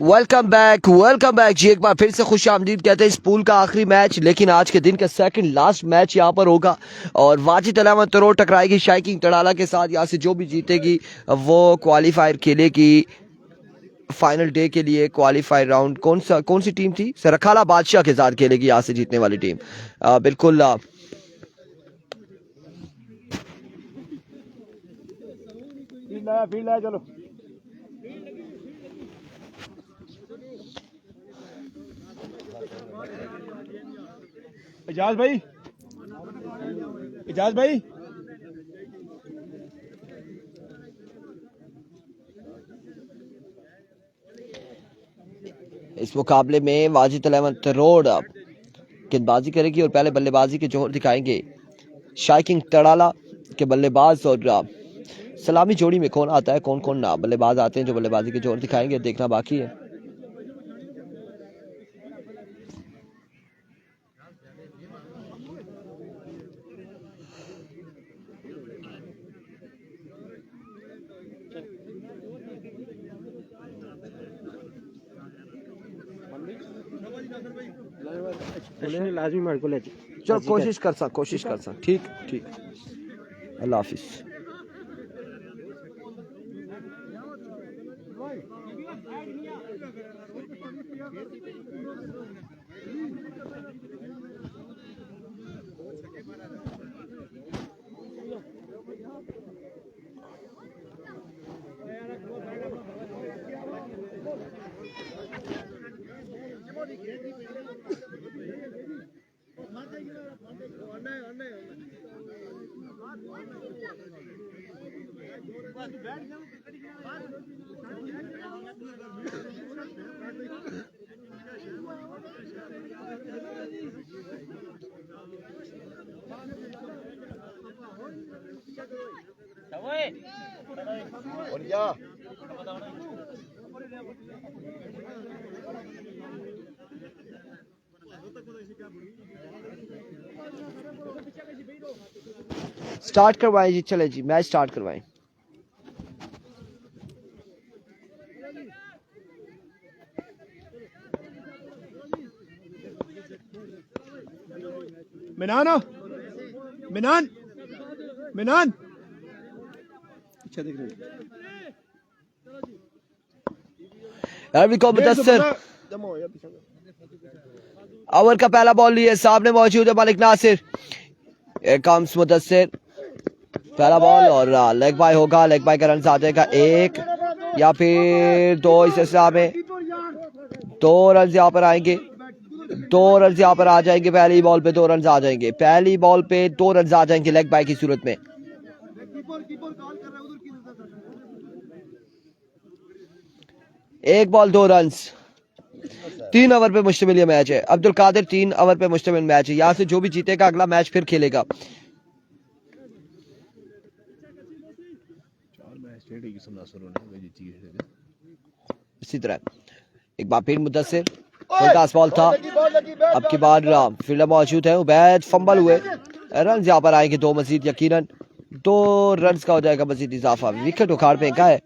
Welcome back जी। एक बार फिर से खुश आमदीद कहते हैं इस पूल का आखिरी मैच, लेकिन आज के दिन का सेकंड लास्ट मैच यहाँ पर होगा और वाजिद अलामत तरोड़ टकराएगी शाइकिंग तड़ाला के साथ। यहाँ से जो भी जीतेगी वो क्वालिफायर खेलेगी फाइनल डे के लिए। क्वालिफायर राउंड कौन सी टीम थी? सरखाला बादशाह के साथ खेलेगी यहाँ से जीतने वाली टीम। बिल्कुल फील्ड है चलो। इजाज भाई इस मुकाबले में वाजिद अलामत तरोड़ गेंदबाजी करेगी और पहले बल्लेबाजी के जोहर दिखाएंगे शाइकिंग तड़ाला के बल्लेबाज। और सलामी जोड़ी में कौन आता है, कौन कौन बल्लेबाज आते हैं जो बल्लेबाजी के जोर दिखाएंगे, देखना बाकी है। लाजमी मार को ले चलो कोशिश कर सा ठीक अल्लाह हाफिज। स्टार्ट करवाएं जी, चले जी मैच स्टार्ट करवाएं। मिनान अच्छा देख रहे मुदस्सिर ओवर का पहला बॉल लिए, सामने मौजूद है मालिक नासिर। कम्स मुदस्सिर, पहला बॉल और लेग बाय होगा। लेग बाय का रन आ जाएगा एक या फिर दो। इस हिसाब में 2 रन यहाँ पर आएंगे, 2 रन यहाँ पर आ जाएंगे। पहली बॉल पे 2 रन आ जाएंगे, पहली बॉल पे 2 रन आ जाएंगे लेग बाय की सूरत में। एक बॉल 2 रन। 3 ओवर पे मुश्तमिल ये मैच है अब्दुल कादिर, 3 ओवर पे मुश्तमिल मैच है। यहाँ से जो भी जीतेगा अगला मैच फिर खेलेगा। इसी तरह एक बार फिर मुदस्सिर, बॉल था, अब की बार फील्डर मौजूद है। उबैद फंबल हुए, रन यहाँ पर आएंगे 2 मजीद, यकीनन 2 रन का हो जाएगा मजीद इजाफा। विकेट उखाड़ फेंका है,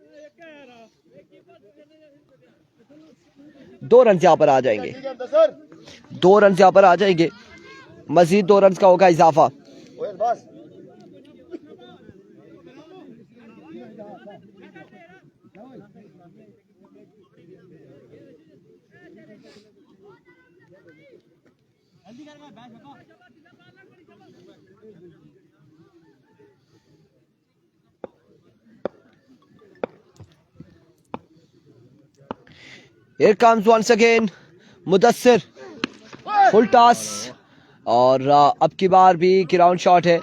2 रन यहाँ पर आ जाएंगे, 2 रन यहाँ पर आ जाएंगे, मजीद 2 रन का होगा इजाफा। Here comes once again Mudassir, full toss और अब की बार भी ग्राउंड शॉट है।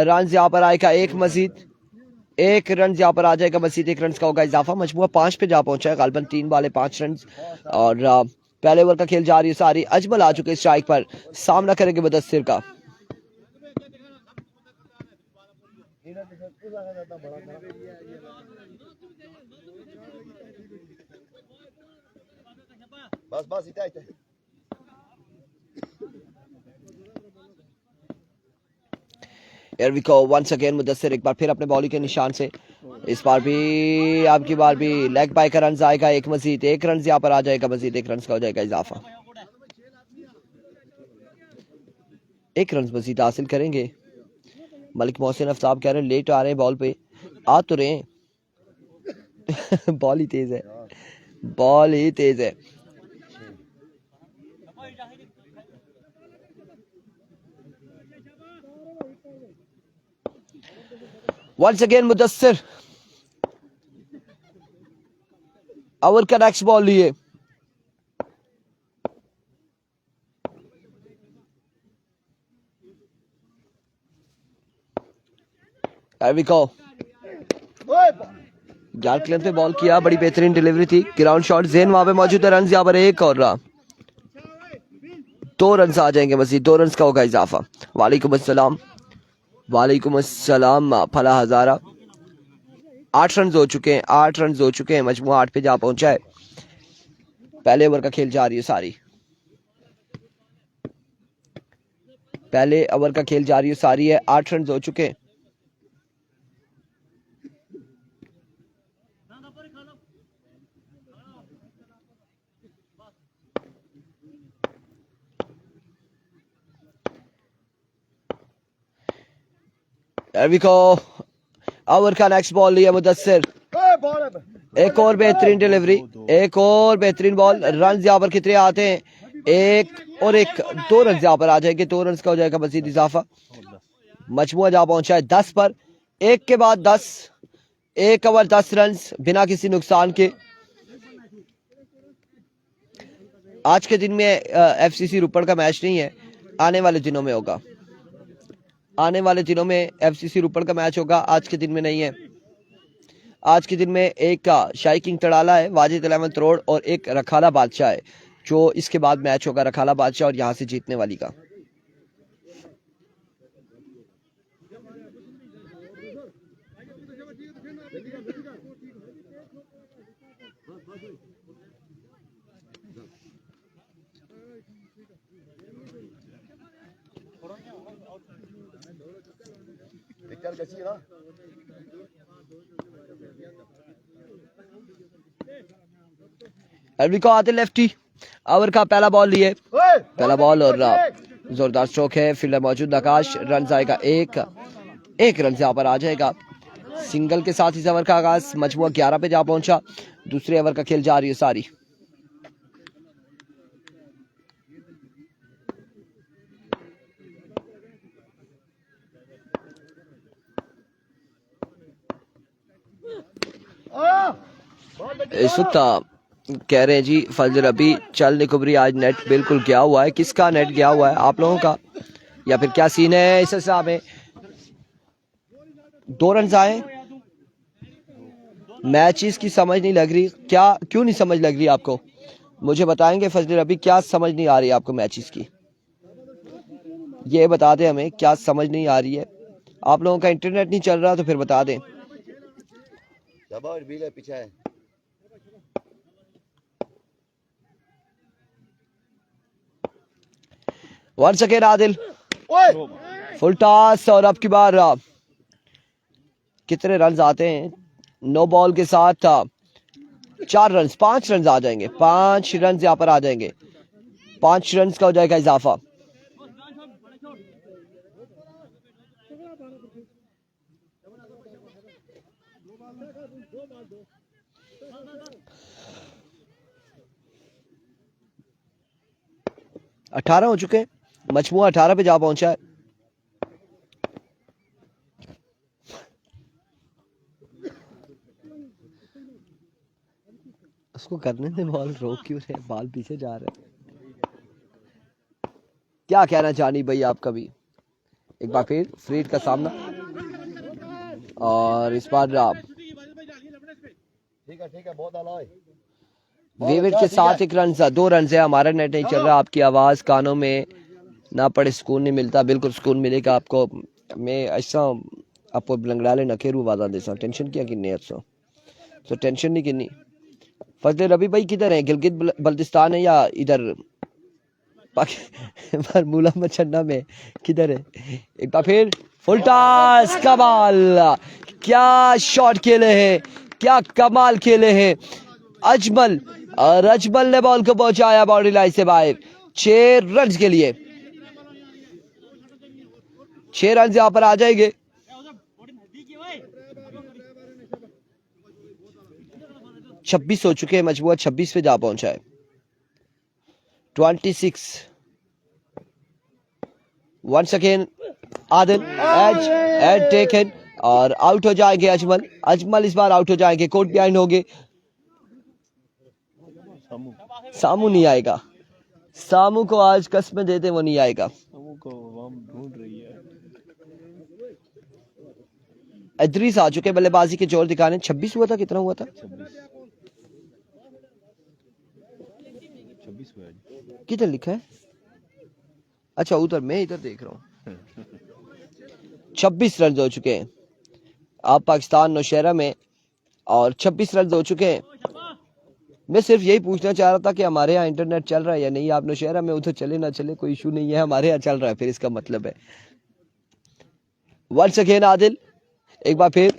रन यहाँ पर आएगा एक मजीद, 1 रन यहाँ पर आ जाएगा मजीद, 1 रन का होगा इजाफा। मजमुआ 5 पे जा पहुंचा है, गालबन 3 बाले 5 रन। और पहले ओवर का खेल जारी है, सारी अजमल आ चुके स्ट्राइक पर, सामना करेंगे मुदस्सिर का। बस इतना Here we go once again Mudassir एक बार फिर अपने बॉलिंग के निशान से इस बार भी आपकी बार भी लेग बाय का रन आएगा एक मजीद, एक रन यहाँ पर आ जाएगा, मजीद एक रन का हो जाएगा इजाफा, एक रन मजीद हासिल करेंगे। मलिक मोहसिन अफ्ताब कह रहे हैं लेट आ रहे हैं बॉल पे, आ तो रहे हैं बॉल ही तेज है, बॉल ही तेज है। वंस अगेन मुदस्सिर ओवर का नेक्स्ट बॉल लिए, ग्यारह क्लेम पे बॉल किया, बड़ी बेहतरीन डिलीवरी थी, ग्राउंड शॉट जेन वहां पे मौजूद है, रन यहाँ पर एक और रहा, 2 रन आ जाएंगे मजीद, 2 रन का होगा इजाफा। वालेकुम अस्सलाम, वालेकुम अस्सलाम फला हजारा। 8 रन हो चुके हैं, 8 रन हो चुके हैं, मजमुआ 8 पे जा पहुंचा है। पहले ओवर का खेल जारी है सारी, पहले ओवर का खेल जारी है सारी है, 8 रन हो चुके हैं। ओवर का नेक्स्ट बॉल लिया मुदस्सिर, एक और बेहतरीन डिलीवरी, एक और बेहतरीन बॉल, रन यहाँ पर कितने आते हैं, एक और एक, 2 रन यहाँ पर आ जाएंगे, 2 रन का हो जाएगा मजीद इजाफा। मजमुआ जा पहुंचा है 10 पर, एक के बाद 10, 1 ओवर 10 रन बिना किसी नुकसान के। आज के दिन में एफसीसी रुपड़ का मैच नहीं है, आने वाले दिनों में होगा, आने वाले दिनों में एफसीसी रुपड़ का मैच होगा, आज के दिन में नहीं है। आज के दिन में एक का शाही किंग तड़ाला है, वाजिद 11 रोड, और एक रखाला बादशाह है, जो इसके बाद मैच होगा, रखाला बादशाह और यहां से जीतने वाली का। को आते लेफ्टी, ओवर का पहला बॉल लिए, पहला बॉल और जोरदार स्ट्रोक है, फील्डर मौजूद आकाश, रन आएगा एक रन यहाँ पर आ जाएगा, सिंगल के साथ इस ओवर का आगाज। मजमुआ 11 पे जा पहुंचा, दूसरे ओवर का खेल जारी है सारी। इस वक्त कह रहे हैं जी फजल रबी चल निकुबरी आज नेट बिल्कुल गया हुआ है, किसका नेट गया हुआ है, आप लोगों का या फिर क्या सीन है? इस हिसाब में 2 रन आए, मैचेस की समझ नहीं लग रही, क्या क्यों नहीं समझ लग रही आपको, मुझे बताएंगे फजल रबी, क्या समझ नहीं आ रही आपको मैचेस की, ये बता दें हमें, क्या समझ नहीं आ रही है। आप लोगों का इंटरनेट नहीं चल रहा तो फिर बता दें। पीछे है once again Adil, full toss, और अब की बार कितने रन आते हैं, 9 बॉल के साथ 4 रन, 5 रन आ जाएंगे, 5 रन यहाँ पर आ जाएंगे, 5 रन का हो जाएगा इजाफा। अठारह हो चुके हैं, मजमुआ 18 पे जा पहुंचा है। उसको करने दे, बॉल रोक क्यों रहे, बॉल पीछे जा रहे हैं। क्या कहना चाहनी भाई आपका भी, एक बार फिर फ्रीड का सामना, और इस बार आप ठीक है बहुत आला है, विविड के साथ 1 रन, 2 रन है। हमारा नेट नहीं चल रहा, आपकी आवाज कानों में ना पड़े सुकून नहीं मिलता, बिल्कुल सुकून मिलेगा आपको। मैं ऐसा आपको लंगड़ाले नखेरू आवाज़ देसा, टेंशन क्या किन्नी है तो टेंशन नहीं किन्नी। फजल रबी भाई किधर है, गिलगित बल्तिस्तान है या इधर बरमूला मचन्ना में किधर है? एक बार फिर फुल टॉस, कमाल, क्या शॉट खेले हैं, क्या कमाल खेले हैं अजमल। और अजमल ने बॉल को पहुंचाया बाउंड्री लाइन से बाहर 6 रन के लिए। 6 रन यहां पर आ जाएंगे। छब्बीस हो चुके हैं, मजबूआ 26 पे जा पहुंचा है। 26 once again Adil, edge taken और आउट हो जाएंगे अजमल। अजमल इस बार आउट हो जाएंगे, कोर्ट बिहाइंड होंगे। सामू नहीं आएगा, सामू को आज कस्में देते वो नहीं आएगा। सामू को हम ढूंढ रही है। इदरीस आ चुके बल्लेबाजी के जोर दिखाने। 26 हुआ था, कितना हुआ था? 26 हुआ है। किधर लिखा है? अच्छा उधर, मैं इधर देख रहा हूँ। 26 रन हो चुके हैं आप पाकिस्तान नौशहरा में, और 26 रन हो चुके हैं। मैं सिर्फ यही पूछना चाह रहा था कि हमारे यहाँ इंटरनेट चल रहा है या नहीं। आप नौशहरा में, उधर चले ना चले कोई इशू नहीं है, हमारे यहाँ चल रहा है, फिर इसका मतलब है। वंस अगेन आदिल, एक बार फिर,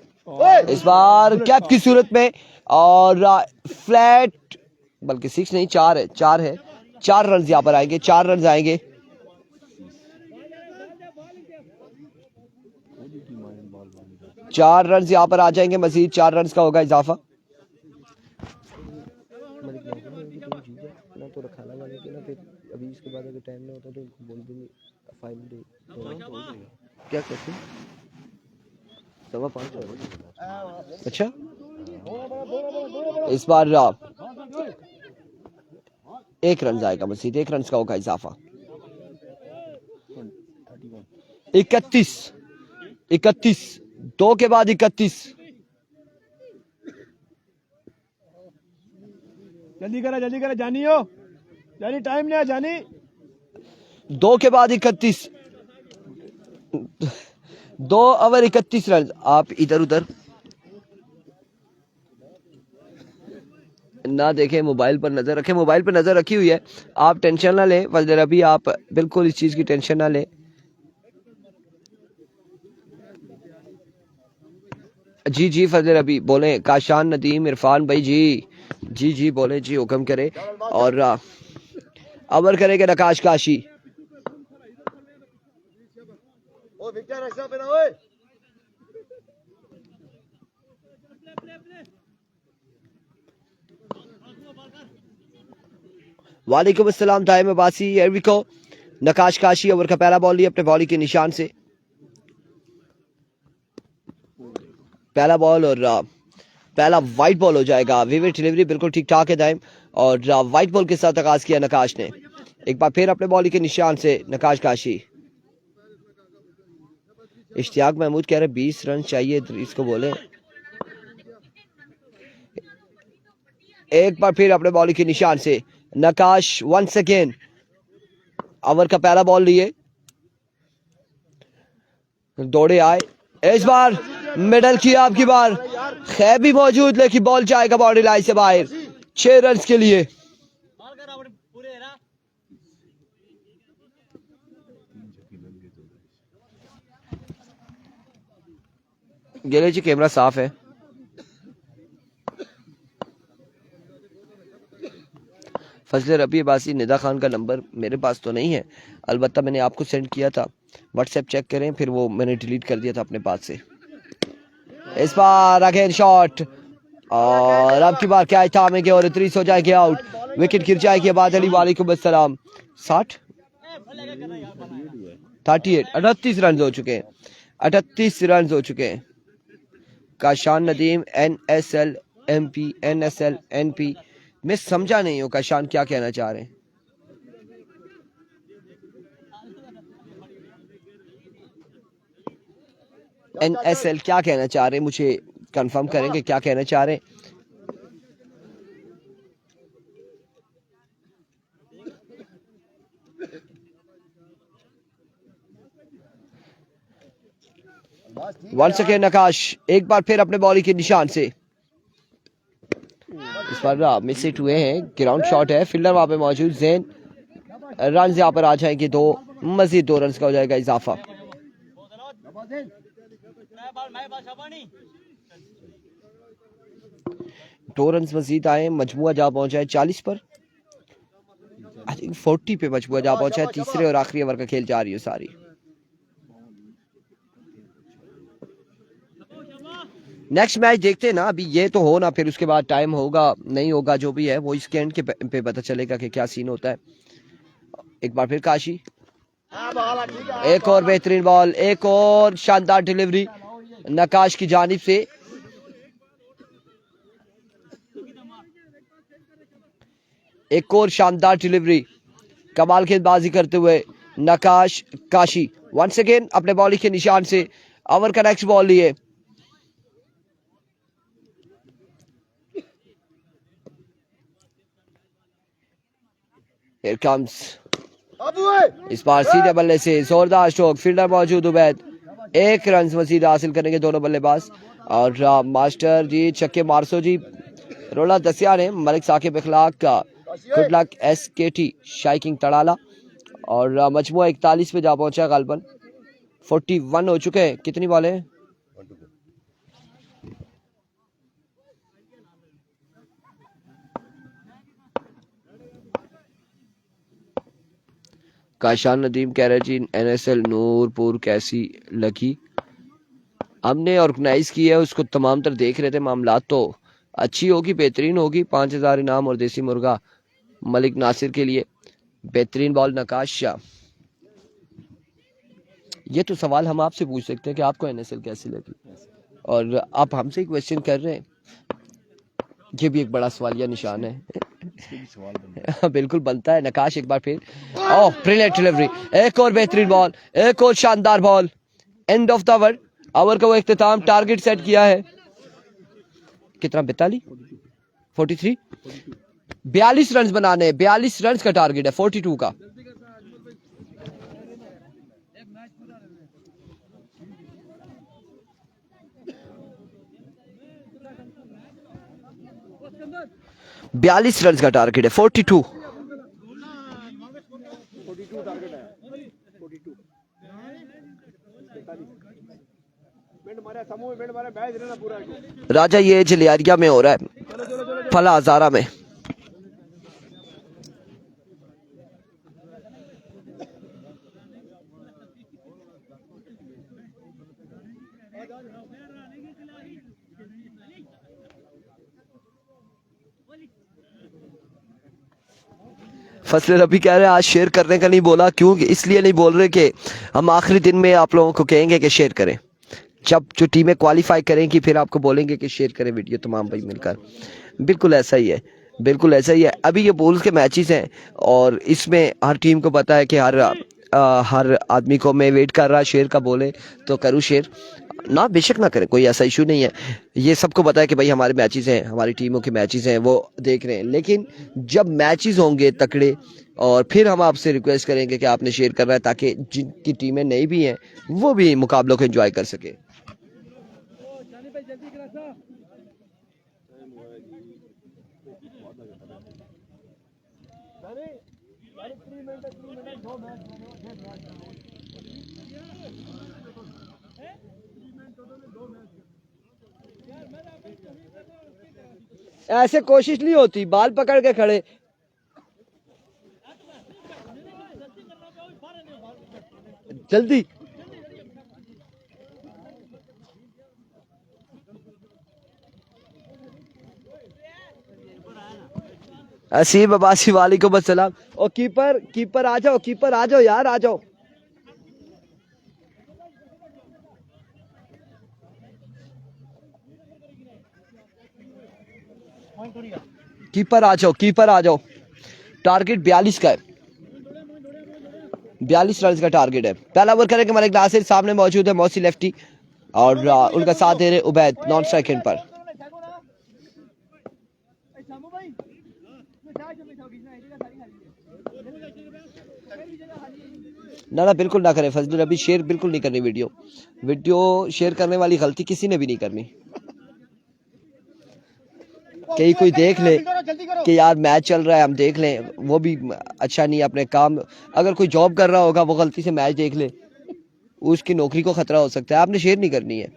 इस बार कैप की सूरत में, और फ्लैट, बल्कि 6 नहीं 4 है, 4 रन यहाँ पर आएंगे, 4 रन आएंगे। चार रन यहाँ पर आ जाएंगे, मजीद 4 रन का होगा इजाफा। तो रखाना वाले के ना, फिर अभी इसके बाद अगर टाइम ना होता तो उनको बोल देंगे फाइल दे। क्या कहते हैं? 5:15। अच्छा, इस बार 1 रन आएगा, मजीद 1 रन का होगा इजाफा। 31 2 के बाद 31। जल्दी करा जानी हो, जानी टाइम नहीं है जानी। 2 के बाद 31, 2 ओवर 31 रन। आप इधर उधर ना देखें, मोबाइल पर नजर रखें। मोबाइल पर नजर रखी हुई है, आप टेंशन ना लें। फजल रबी, आप बिल्कुल इस चीज की टेंशन ना लें। जी फजल रबी बोले। काशान नदीम इरफान भाई जी बोले जी, हुक्म करे। और अमर करेंगे नकाश काशी। वालेकुम अस्सलाम दाइम अब्बासी। एरविको नकाश काशी ओवर का पहला बॉल लिया अपने बॉली के निशान से। पहला बॉल और पहला वाइट बॉल हो जाएगा। विविड डिलीवरी बिल्कुल ठीक ठाक है दाइम, और वाइट बॉल के साथ आगाज किया नकाश ने। एक बार फिर अपने बॉली के निशान से नकाश काशी। इश्तियाक महमूद कह रहे 20 रन चाहिए, इसको बोले। एक बार फिर अपने बॉली के निशान से नकाश वंस अगेन ओवर का पहला बॉल लिए, दौड़े आए। इस बार मिडल किया, आपकी बार खैर भी मौजूद, लेकिन बॉल जाएगा बाउंड्री लाइन से बाहर 6 रन के लिए। गेले जी कैमरा साफ है। फजल रबी अब्बासी, निदा खान का नंबर मेरे पास तो नहीं है, अलबत्ता मैंने आपको सेंड किया था, व्हाट्सएप चेक करें, फिर वो मैंने डिलीट कर दिया था अपने पास से। इस बार अगेन शॉट, और अब की बार क्या थामेंगे और 30 हो जाएंगे आउट। विकेट गिर जाएगी आबाद अली। वालेकुम अस्सलाम। 60 38 38 रन हो चुके हैं, 38 रन हो चुके हैं। Kashan Nadeem NSL MP NSL NP, मैं समझा नहीं हूँ काशान क्या कहना चाह रहे हैं। NSL क्या कहना चाह रहे हैं, मुझे कंफर्म करेंगे क्या कहना चाह रहे हैं। वंस अगेन नकाश, एक बार फिर अपने बॉली के निशान से। इस बार मिस हिट हुए हैं, ग्राउंड शॉट है, फील्डर वहां पे मौजूद जैन। रन यहाँ पर आ जाएंगे 2, मजीद 2 रन का हो जाएगा इजाफा। दो रन मजीद आए, मजमुआ जा पहुंचा है 40 पर, आई थिंक 40 पे मजमुआ जा पहुंचा है। तीसरे और आखिरी ओवर का खेल जा रही है सारी। नेक्स्ट मैच देखते हैं ना, अभी ये तो हो ना, फिर उसके बाद टाइम होगा नहीं होगा जो भी है वो इसके एंड के पे पता चलेगा कि क्या सीन होता है। एक बार फिर काशी, एक और बेहतरीन बॉल, एक और शानदार डिलीवरी नकाश की जानिब से। एक और शानदार डिलीवरी, कमाल गेंदबाजी करते हुए नकाश काशी वंस अगेन अपने बॉलिंग के निशान से ओवर का नेक्स्ट बॉल लिए। Here comes, इस बार सीधे बल्ले से जोरदार स्ट्रोक, फील्डर मौजूद उबैद, 1 रन मजीद हासिल करेंगे दोनों बल्लेबाज। और मास्टर जी छक्के मारसो जी, रोला दसिया ने मलिक साकिब इखलाक का, गुड लक SKT शाइकिंग तड़ाला। और मजमुआ 41 पे जा पहुंचा, गालबन 41 हो चुके हैं। कितनी बॉल है? काशान नदीम कह रहे जी NSL नूरपुर कैसी लगी? हमने ऑर्गेनाइज की है उसको, तमाम तर देख रहे थे। मामला तो अच्छी होगी, बेहतरीन होगी। 5000 इनाम और देसी मुर्गा मलिक नासिर के लिए। बेहतरीन बॉल नकाश शाह। ये तो सवाल हम आपसे पूछ सकते हैं कि आपको NSL कैसी लगी, और आप हमसे ही क्वेश्चन कर रहे हैं। ये भी एक बड़ा सवालिया निशान है। बिल्कुल बनता है। नकाश एक बार फिर, ओह ब्रिलियंट डिलीवरी, एक और बेहतरीन बॉल, एक और शानदार ball. End of the over, over का वो इख्तिताम, टारगेट सेट किया है कितना? 43 42 रन बनाने, 42 रन का टारगेट है 42 का। बयालीस रन का टारगेट है 42। राजा ये जलियारिया में हो रहा है, फला हजारा में। फसले रबी कह रहे हैं आज शेयर करने का नहीं बोला, क्यों? इसलिए नहीं बोल रहे कि हम आखिरी दिन में आप लोगों को कहेंगे कि शेयर करें। जब जो टीमें क्वालिफाई करेंगी फिर आपको बोलेंगे कि शेयर करें वीडियो तमाम भाई मिलकर। बिल्कुल ऐसा ही है, बिल्कुल ऐसा ही है। अभी ये बोल्स के मैचेस हैं और इसमें हर टीम को पता है कि हर आदमी को मैं वेट कर रहा शेयर का बोले तो करूँ शेयर ना, बेशक ना करें, कोई ऐसा इशू नहीं है। ये सबको पता है कि भाई हमारे मैचेस हैं, हमारी टीमों के मैचेस हैं, वो देख रहे हैं। लेकिन जब मैचेस होंगे तकड़े और फिर हम आपसे रिक्वेस्ट करेंगे कि आपने शेयर करना है, ताकि जिनकी टीमें नई भी हैं वो भी मुकाबलों को एंजॉय कर सके। ऐसे कोशिश नहीं होती, बाल पकड़ के खड़े। जल्दी असीम अब्बासी वालेकुम अस्सलाम। और कीपर आ जाओ, कीपर आ जाओ यार, आ जाओ। कीपर आ जाओ, कीपर आ जाओ। टारगेट 42 का है, 42 रन का टारगेट है। पहला ओवर करेंगे मलिक नासिर, सामने मौजूद है मौसी लेफ्टी और उनका साथ दे रहे उबैद नॉन स्ट्राइक पर। ना बिल्कुल ना करें फजल, अभी शेयर बिल्कुल नहीं करनी। वीडियो शेयर करने वाली गलती किसी ने भी नहीं करनी। कहीं कोई देख ले कि यार मैच चल रहा है हम देख लें, वो भी अच्छा नहीं है। अपने काम, अगर कोई जॉब कर रहा होगा वो गलती से मैच देख ले, उसकी नौकरी को खतरा हो सकता है। आपने शेयर नहीं करनी है।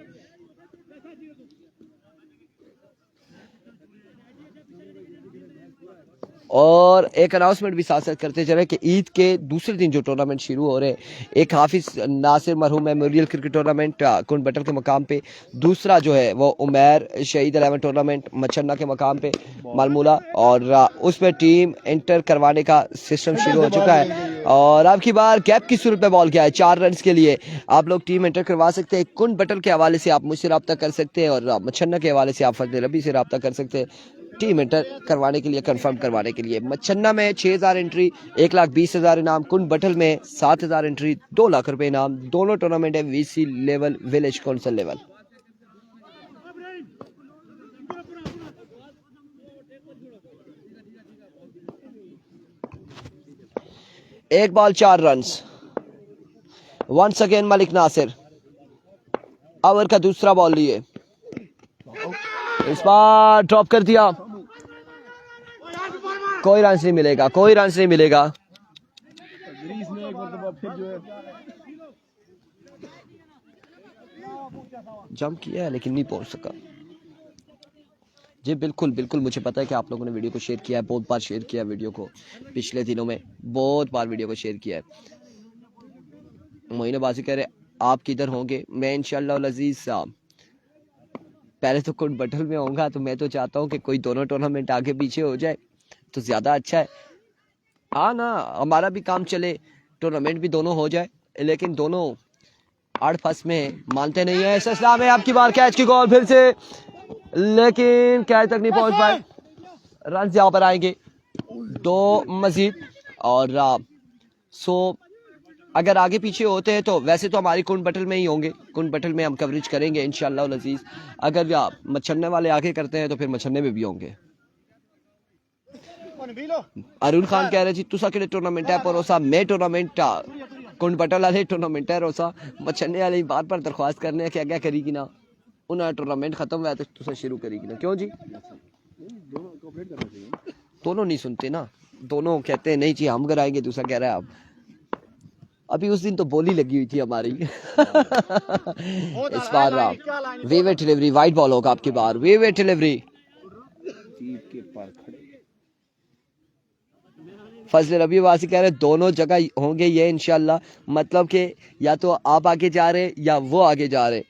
और एक अनाउंसमेंट भी साथ साथ करते चले कि ईद के दूसरे दिन जो टूर्नामेंट शुरू हो रहे हैं, एक हाफिज नासिर मरहूम मेमोरियल क्रिकेट टूर्नामेंट कुंड बटल के मकाम पे, दूसरा जो है वो उमैर शहीद 11 टूर्नामेंट मच्छन्ना के मकाम पे मालमूला, और उसमें टीम एंटर करवाने का सिस्टम शुरू हो चुका है। और अब की बार गैप की सूरत में बॉल किया है 4 रन के लिए आप लोग टीम एंटर करवा सकते हैं। कुंड बटल के हवाले से आप मुझसे रब्ता कर सकते हैं, और मच्छन्ना के हवाले से आप फजल रबी से रब्ता कर सकते हैं टीम एंटर करवाने के लिए, कंफर्म करवाने के लिए। मच्छन्ना में 6000 एंट्री, 1,20,000 इनाम। कुंड बटल में 7000 एंट्री, 2 लाख रुपए इनाम। दोनों टूर्नामेंट है VC level, village council level. एक ball 4 run. Once again Malik Nasir over का दूसरा बॉल लिए, इस बार ड्रॉप कर दिया। कोई रन नहीं मिलेगा, कोई रन नहीं मिलेगा। ग्रीस ने एक मरतबा फिर जो है जंप किया है लेकिन नहीं पहुंच सका। जी बिल्कुल बिल्कुल, मुझे पता है कि आप लोगों ने वीडियो को शेयर किया है, बहुत बार शेयर किया है वीडियो को, पिछले दिनों में बहुत बार वीडियो को शेयर किया है। मोइनबाजी कह रहे आप किधर होंगे? मैं इंशाल्लाह अजीज साहब पहले तो कुंड बटल में होऊंगा, तो मैं तो चाहता हूँ कि कोई दोनों टूर्नामेंट आगे पीछे हो जाए तो ज्यादा अच्छा है। हाँ ना, हमारा भी काम चले, टूर्नामेंट भी दोनों हो जाए, लेकिन दोनों आड़ फंस में मानते नहीं है। सलाम है आपकी बार, कैच की गोल फिर से, लेकिन कैच तक नहीं पहुंच पाए। रन यहाँ पर आएंगे 2 मजीद। और सो अगर आगे पीछे होते हैं तो वैसे तो हमारी कुंड बटल में ही होंगे, कुंड बटल में हम कवरेज करेंगे इंशाल्लाह अजीज। अगर मच्छन्ने वाले आगे करते हैं तो फिर मच्छन्ने में भी होंगे। अरुण खान कह रहे जी तुसा केड़े टूर्नामेंट है पर उसा मैं टूर्नामेंट कुंड बटल वाले टूर्नामेंट है रोसा मच्छन्ने वाले बार बार दरख्वास्त करने कि क्या करेगी ना, उन्हें टूर्नामेंट खत्म हुआ तो तुसा शुरू करेगी ना। क्यों जी? दोनों नहीं सुनते ना, दोनों कहते हैं नहीं जी हम कराएंगे, दूसरा कह रहा है आप। अभी उस दिन तो बोली लगी हुई थी हमारी। इस बार वेवे डिलीवरी, वाइट बॉल होगा आपकी बार, वेवे डिलीवरी। फजल रबी वासी कह रहे दोनों जगह होंगे ये इंशाल्लाह, मतलब कि या तो आप आगे जा रहे या वो आगे जा रहे,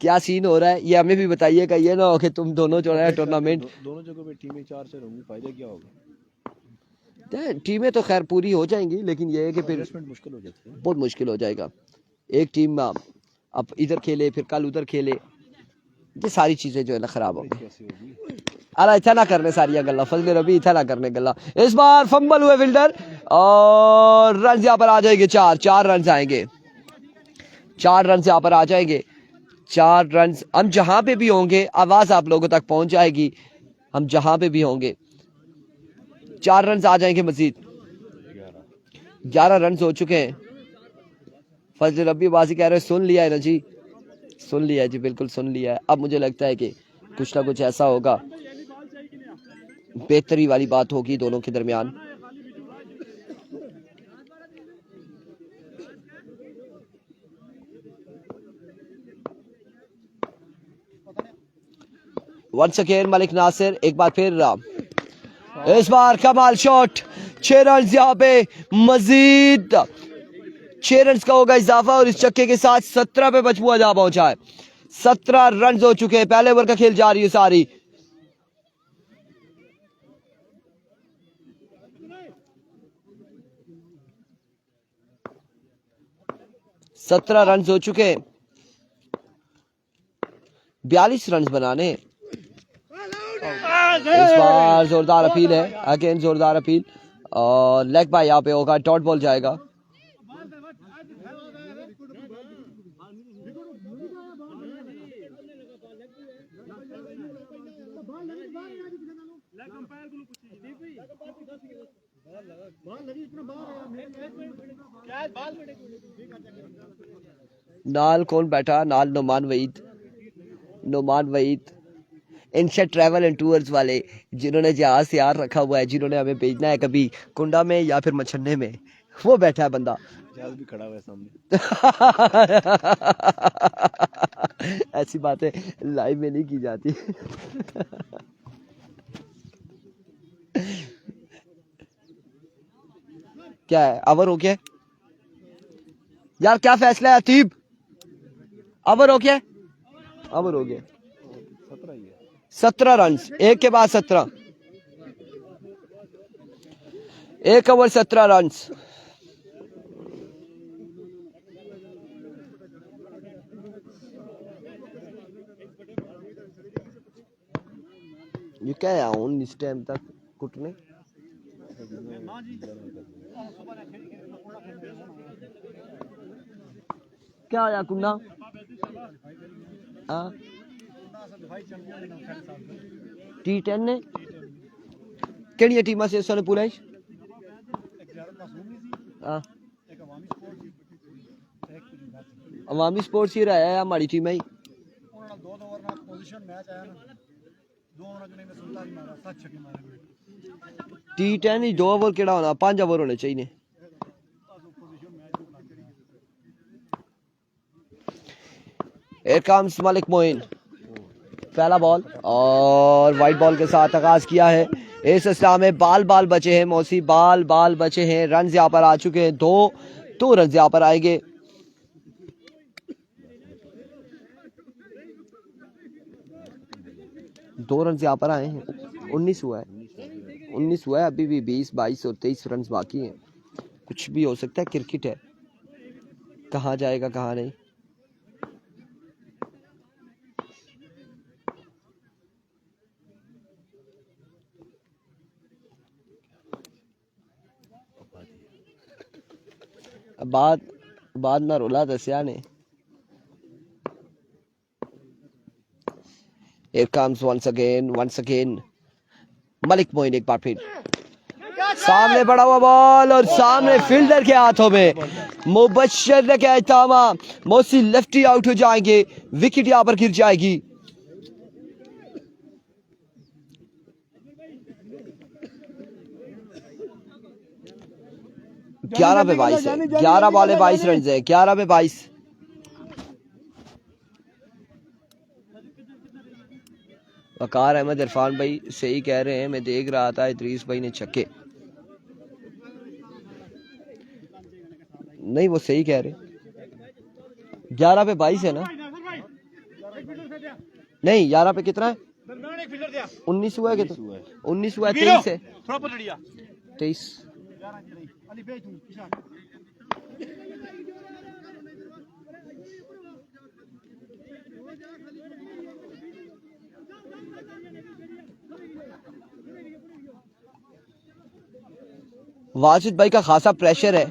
क्या सीन हो रहा है ये हमें भी बताइएगा। ये ना हो कि तुम दोनों जो है टूर्नामेंट दोनों जगह पे टीमें 4-4 होंगी, फायदा क्या होगा? टीमें तो खैर पूरी हो जाएंगी, लेकिन ये है कि फिर मुश्किल हो जाती है, बहुत मुश्किल हो जाएगा। एक टीम अब इधर खेले फिर कल उधर खेले, ये सारी चीजें जो है ना खराब होगी। अरे इतना ना करने सारी गल्ला, फजल रबी इतना ना करने गल्ला। इस बार फंबल हुए फील्डर और रन यहाँ पर आ जाएंगे 4 रन आएंगे, 4 रन यहाँ पर आ जाएंगे, 4 रन। हम जहां पे भी होंगे आवाज आप लोगों तक पहुंच जाएगी, हम जहां पे भी होंगे 4 रन आ जाएंगे मजीद। 11 रन हो चुके हैं। फजल रब्बी बाजी कह रहे सुन लिया है ना जी, सुन लिया है जी, बिल्कुल सुन लिया है। अब मुझे लगता है कि कुछ ना कुछ ऐसा होगा, बेहतरी वाली बात होगी दोनों के दरमियान। वंस अगेन मलिक नासिर, एक बार फिर इस बार कमाल शॉट, 6 रन यहाँ पे मजीद, 6 रन का होगा इजाफा और इस चक्के के साथ 17 पे बचपुआ जा पहुंचा है। 17 रन हो चुके हैं, पहले ओवर का खेल जा रही है सारी। सत्रह रन हो चुके हैं, 42 रन बनाने। इस बार जोरदार अपील है, अगेन जोरदार अपील और लेग बाय यहाँ पे होगा, डॉट बॉल जाएगा। नाल कौन बैठा? नाल नोमान वहीद, नोमान वहीद इनसे ट्रैवल एंड टूर्स वाले जिन्होंने जहाज से यार रखा हुआ है, जिन्होंने हमें भेजना है कभी कुंडा में या फिर मछन्ने में, वो बैठा है बंदा। जहाज भी खड़ा हुआ है सामने। ऐसी बातें लाइव में नहीं की जाती। क्या है, ओवर हो गया यार? क्या फैसला है अतीब? ओवर हो गया? ओवर हो गया। 17 ही है। 17 रन, एक के बाद 17, 1 ओवर 17 रन। ये क्या है उन इस टाइम तक कुटने? क्या आया कुन्ना? T10 ने केड़ी टीम से सोने पूरा अवामी स्पोर्ट्स ही रहा है हमारी टीम है। T10 ही 2 ओवर केड़ा होना, 5 ओवर होने चाहिए। Here comes मलिक मोइन, पहला बॉल और वाइट बॉल के साथ आगाज किया है। इस इस्लाम में बाल बचे हैं, मौसी बाल बचे हैं। रन यहाँ पर आ चुके हैं, 2 रन यहाँ पर आएंगे। दो रन यहाँ पर आए हैं, 19 हुआ है अभी भी। 20, 22 और 23 रन बाकी हैं। कुछ भी हो सकता है, क्रिकेट है, कहाँ जाएगा कहाँ नहीं। बाद ना रोला दसिया ने। Here comes once again Malik Moin, एक बार फिर सामने पड़ा हुआ बॉल और सामने फील्डर के हाथों में। मुबश्शिर ने क्या थामा, मौसी लेफ्टी आउट हो जाएंगे, विकेट यहां पर गिर जाएगी। ग्यारह पे 22 है, 11 बॉले 22 रन है, 11 पे 22। वकार अहमद इरफान भाई सही कह रहे हैं, मैं देख रहा था इदरीस भाई ने छक्के, नहीं वो सही कह रहे। 11 पे 22 है ना? नहीं 11 पे कितना है? 19 हुआ है, कितना 19 हुआ है? 23 है, 23। वाजिद भाई का खासा प्रेशर है।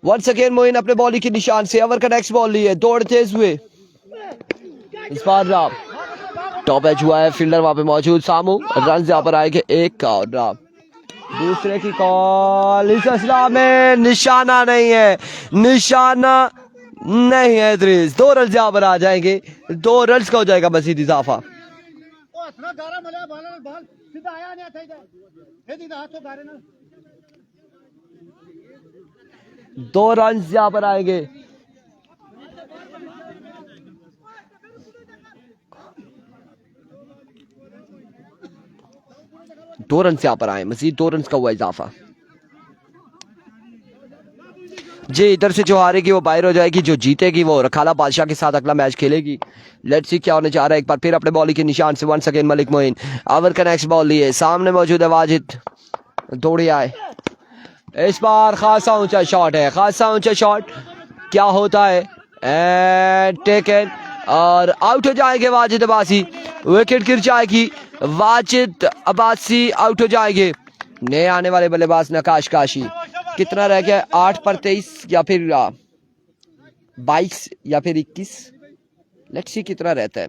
वंस अगेन मोइन अपने बॉलिंग के निशान से ओवर का नेक्स्ट बॉल लिए, दौड़ तेज हुए। इस बार राम टॉप एज हुआ है, फील्डर वहां पे मौजूद, सामू रन यहाँ पर आएंगे, एक का और राम दूसरे की कॉल। इस असला में निशाना नहीं है, निशाना नहीं है इदरीस। 2 रन यहाँ पर आ जाएंगे, 2 रन का हो जाएगा मजीद इजाफा। 2 रन यहाँ पर आएंगे। दो रन यहाँ पर आए, मजीद 2 रन का हुआ इजाफा। जी इधर से जो हारेगी वो बाहर हो जाएगी, जो जीतेगी वो रखाला बादशाह के साथ अगला मैच खेलेगी। लेट्स सी क्या होने जा रहा है। एक बार फिर अपने बॉलिंग के निशान से once again Malik Moin, over का नेक्स्ट बॉल लिए, सामने मौजूद है वाजिद, दौड़े आए। इस बार खासा ऊंचा शॉट है, खासा ऊंचा शॉट, क्या होता है? एंड टेकन और आउट हो जाएंगे वाजिद अब्बासी, विकेट गिर जाएगी, वाजिद अब्बासी आउट हो जाएंगे। नए आने वाले बल्लेबाज नकाश काशी। कितना रह गया? 8 पर 23 या फिर 22 या फिर 21, लेट्स सी कितना रहता है।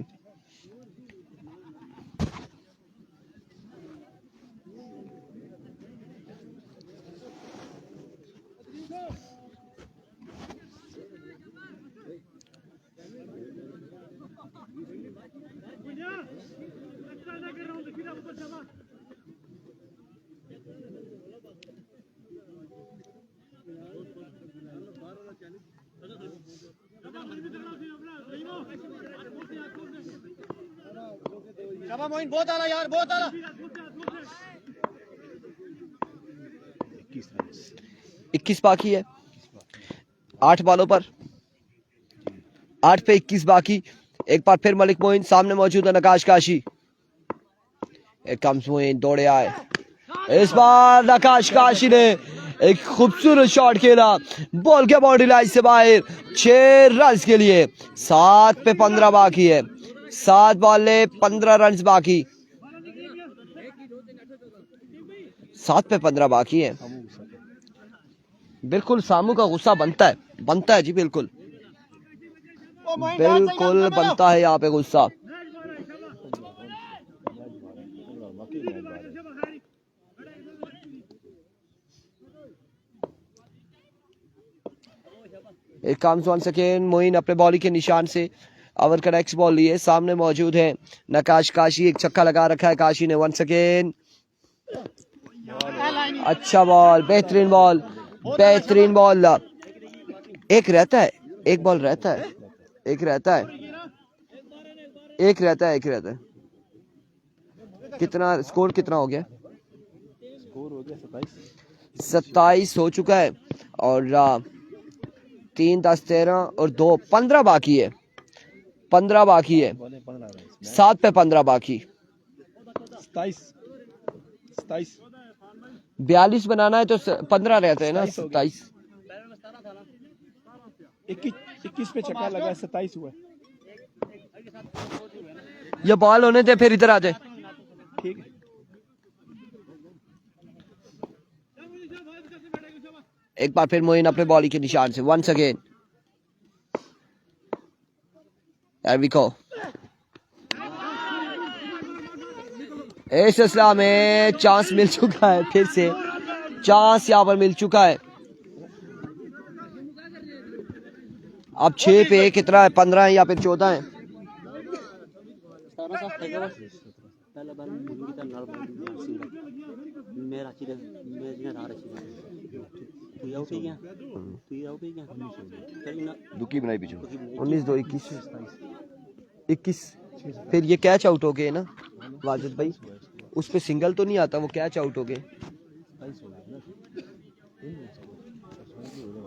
बहुत आला यार, बहुत आला। 21 बाकी है 8 बॉलों पर, 8 पे 21 बाकी। एक बार फिर मलिक मोइन, सामने मौजूद है नकाश काशी। कम्स मोइन, दौड़े आए, इस बार नकाश काशी ने एक खूबसूरत शॉट खेला, बॉल के बाउंड्री लाइन से बाहर, 6 रन के लिए। 7 पे 15 बाकी है, 7 बॉले 15 रन बाकी, 7 पे 15 बाकी है। बिल्कुल सामू का गुस्सा बनता है जी, बिल्कुल बिल्कुल बनता है यहाँ पे गुस्सा। एक काम वन सेकेंड, मोइन अपने बॉलिंग के निशान से ओवर का नेक्स्ट बॉल लिए, सामने मौजूद है नकाश काशी। एक छक्का लगा रखा है काशी ने। 1 सेकेंड, अच्छा बॉल, बेहतरीन बॉल, बेहतरीन बॉल। एक रहता है, एक बॉल रहता है, एक रहता है, एक रहता है, एक रहता है। कितना स्कोर कितना हो गया? स्कोर हो गया 27 हो चुका है और 3 10 13 और 2 15 बाकी है, 15 बाकी है, 7 पे 15 बाकी। 27 42 बनाना है तो 15 रहते हैं ना, 27। 21 पे छक्का लगा, 27 हुआ। ये बॉल होने थे, फिर इधर आ जाए। ठीक है, एक बार फिर मोइन अपने बॉलिंग के निशान से। 1 अगेन, इस सिलसिला में चांस मिल चुका है, फिर से चांस यहाँ पर मिल चुका है। अब 6 पे कितना है? 15 है या फिर 14 है? दुखी बनाई पीछे 19 2 21 21। फिर ये कैच आउट हो गए ना वाजिद भाई, उस पे सिंगल तो नहीं आता, वो कैच आउट हो गए।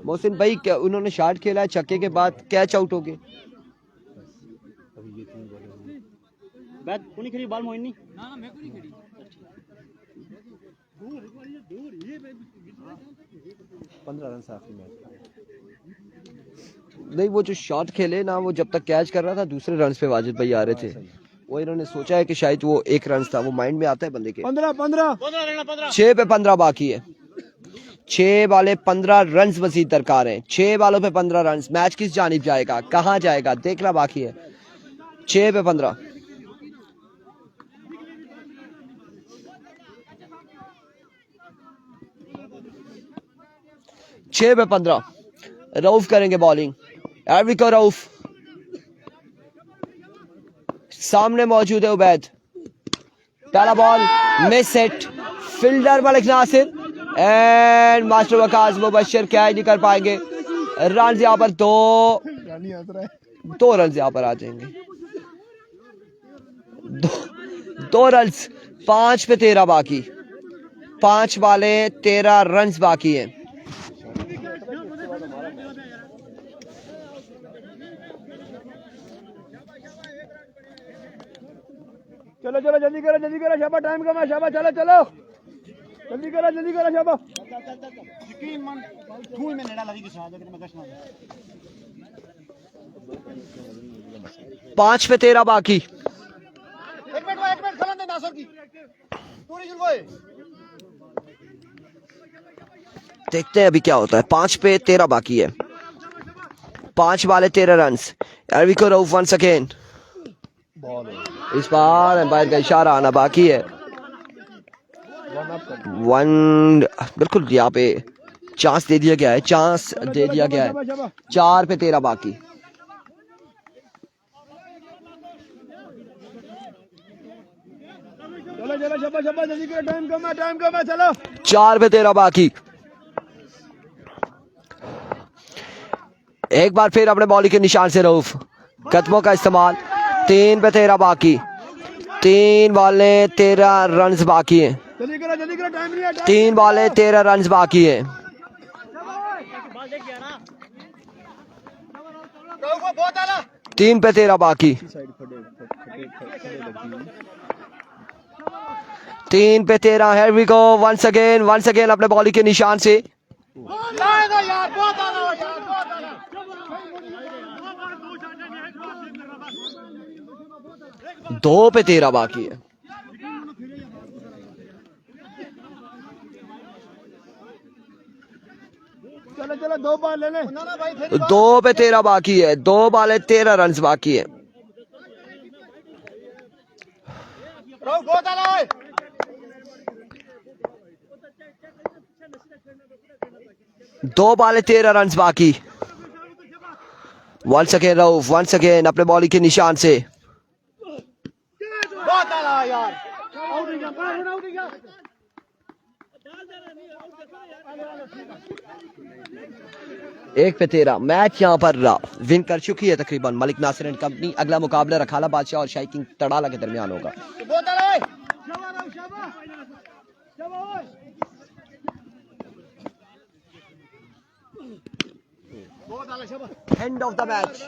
मोहसिन भाई क्या उन्होंने शॉट खेला है, छक्के के बाद कैच आउट हो गए। बैट तू नहीं खेली बॉल मोइन नहीं। 15 रन आखिरी मैच। नहीं, वो जो शॉट खेले ना, वो जब तक कैच कर रहा था दूसरे रन पे वाजिद भाई आ रहे थे, वो इन्होंने सोचा है कि शायद वो 1 रन था, वो माइंड में आता है बंदे के। 15 6 पे 15 बाकी है, 6 वाले 15 रन मजीद दरकार हैं। 6 बालों पे 15 रन, मैच किस जानिब जाएगा, कहां जाएगा, देखना बाकी है। 6 पे 15, छह पे 15 रऊफ करेंगे बॉलिंग। एविको रऊफ, सामने मौजूद है उबैद। पहला ball miss hit, fielder Malik Nasir and master Waqas Mubashar catch नहीं कर पाएंगे। रन यहाँ पर 2 रन यहाँ पर आ जाएंगे। 2 रन, 5 पे 13 बाकी, 5 वाले 13 रन बाकी है। चलो चलो जल्दी करो शाबा, टाइम कम है शाबा, चलो चलो जल्दी करो शाबा। 5 पे 13 बाकी। एक मिनट खलन दे नासर की पूरी शुरू होए। देखते हैं अभी क्या होता है। 5 पे 13 बाकी है, 5 वाले 13 रन। एविको रऊफ वंस अगेन, इस बार एम्पायर का इशारा आना बाकी है। 1 बिल्कुल यहाँ पे चांस दे दिया गया है, चांस दे दिया गया है। 4 पे 13 बाकी। चलो शाबा जल्दी करो, टाइम कम है चलो। 4 पे 13 बाकी। एक बार फिर अपने बॉलिंग के निशान से रऊफ, कदमों का इस्तेमाल। 3 पे 13 बाकी, 3 बॉलें 13 रन बाकी हैं। जल्दी करो टाइम नहीं है 3 बॉलें 13 रन बाकी हैं। बॉल देख गया ना 3 पे 13 बाकी। 3 पे 13। Here we go once again अपने बॉलिंग के निशान से। 2 पे 13 बाकी है। चलो 2 बॉल ले ले 2 पे 13 बाकी है। 2 बॉलें 13 रन बाकी है। 2 बॉलें 13 रन बाकी। वंस अगेन अपने बॉलिंग के निशान से। एक पे 13। मैच यहाँ पर विन कर चुकी है तकरीबन मलिक नासिर एंड कंपनी। अगला मुकाबला रखाला बादशाह और शाही किंग तड़ाला के दरमियान होगा। End of the match.